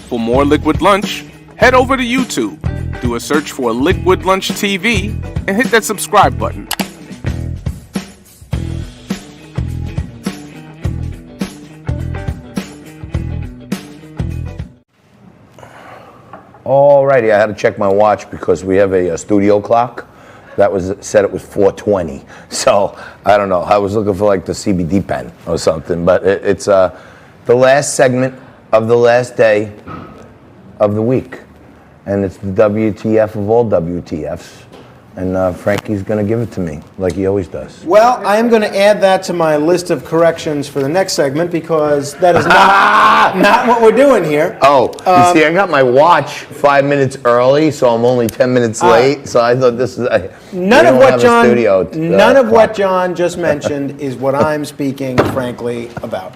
For more Liquid Lunch, head over to YouTube, do a search for Liquid Lunch TV, and hit that subscribe button. Alrighty, I had to check my watch because we have a studio clock that said it was 4:20. So I don't know. I was looking for like the CBD pen or something, but it's the last segment of the last day of the week, and it's the WTF of all WTFs. And Frankie's going to give it to me, like he always does. Well, I am going to add that to my list of corrections for the next segment because that is not what we're doing here. Oh, you see, I got my watch 5 minutes early, so I'm only 10 minutes late. So I thought this is none of what John just mentioned is what I'm speaking, frankly, about.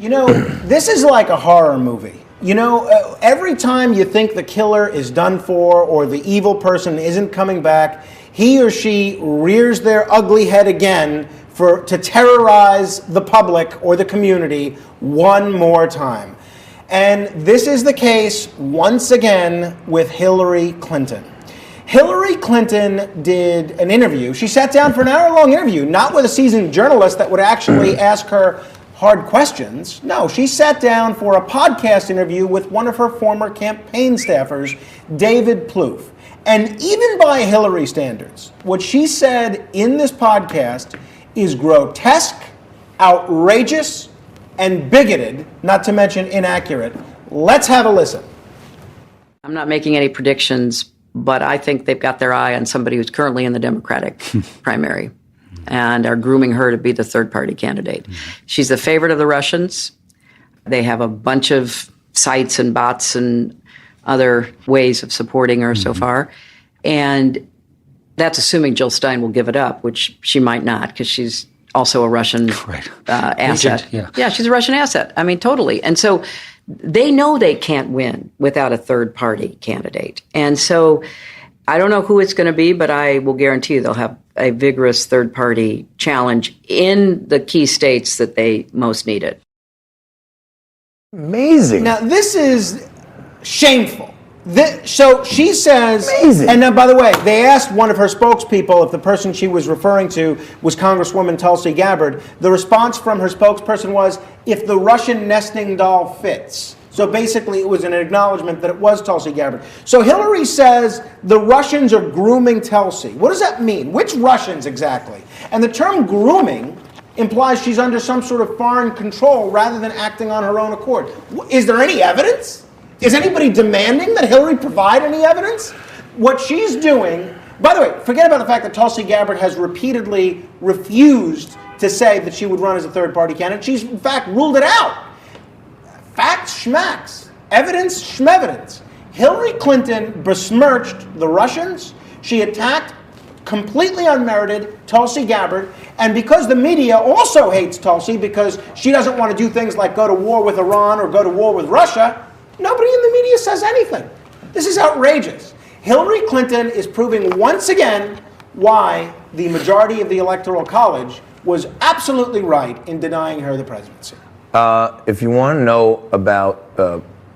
You know, this is like a horror movie. You know, every time you think the killer is done for or the evil person isn't coming back, he or she rears their ugly head again to terrorize the public or the community one more time. And this is the case once again with Hillary Clinton. Hillary Clinton did an interview. She sat down for an hour-long interview, not with a seasoned journalist that would actually ask her hard questions. No, she sat down for a podcast interview with one of her former campaign staffers, David Plouffe. And even by Hillary standards, what she said in this podcast is grotesque, outrageous, and bigoted, not to mention inaccurate. Let's have a listen. I'm not making any predictions, but I think they've got their eye on somebody who's currently in the Democratic primary and are grooming her to be the third-party candidate. She's the favorite of the Russians. They have a bunch of sites and bots and other ways of supporting her so far. And that's assuming Jill Stein will give it up, which she might not, because she's also a Russian asset. Agent, yeah, she's a Russian asset. I mean, totally. And so they know they can't win without a third-party candidate. And so I don't know who it's going to be, but I will guarantee you they'll have a vigorous third-party challenge in the key states that they most need it. Amazing. Now, this is shameful. So she says, amazing. And now, by the way, they asked one of her spokespeople if the person she was referring to was Congresswoman Tulsi Gabbard. The response from her spokesperson was, if the Russian nesting doll fits. So basically, it was an acknowledgement that it was Tulsi Gabbard. So Hillary says the Russians are grooming Tulsi. What does that mean? Which Russians exactly? And the term grooming implies she's under some sort of foreign control rather than acting on her own accord. Is there any evidence? Is anybody demanding that Hillary provide any evidence? What she's doing, by the way, forget about the fact that Tulsi Gabbard has repeatedly refused to say that she would run as a third-party candidate. She's, in fact, ruled it out. Facts, schmacks. Evidence, schmevidence. Hillary Clinton besmirched the Russians. She attacked, completely unmerited, Tulsi Gabbard. And because the media also hates Tulsi because she doesn't want to do things like go to war with Iran or go to war with Russia, nobody in the media says anything. This is outrageous. Hillary Clinton is proving once again why the majority of the Electoral College was absolutely right in denying her the presidency. If you want to know about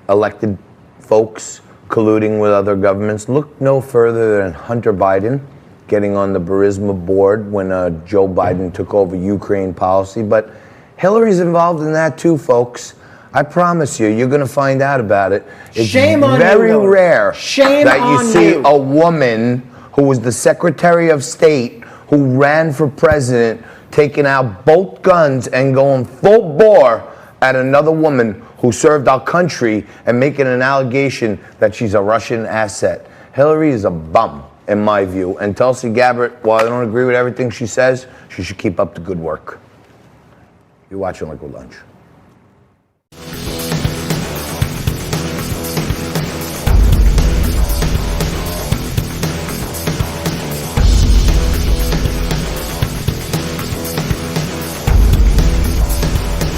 elected folks colluding with other governments, look no further than Hunter Biden getting on the Burisma board when Joe Biden took over Ukraine policy. But Hillary's involved in that too, folks. I promise you, you're going to find out about it. It's Shame on very you, rare Shame that you on see you. a woman who was the Secretary of State who ran for president taking out both guns and going full bore at another woman who served our country and making an allegation that she's a Russian asset. Hillary is a bum, in my view. And Tulsi Gabbard, while I don't agree with everything she says, she should keep up the good work. You're watching Liquid Lunch.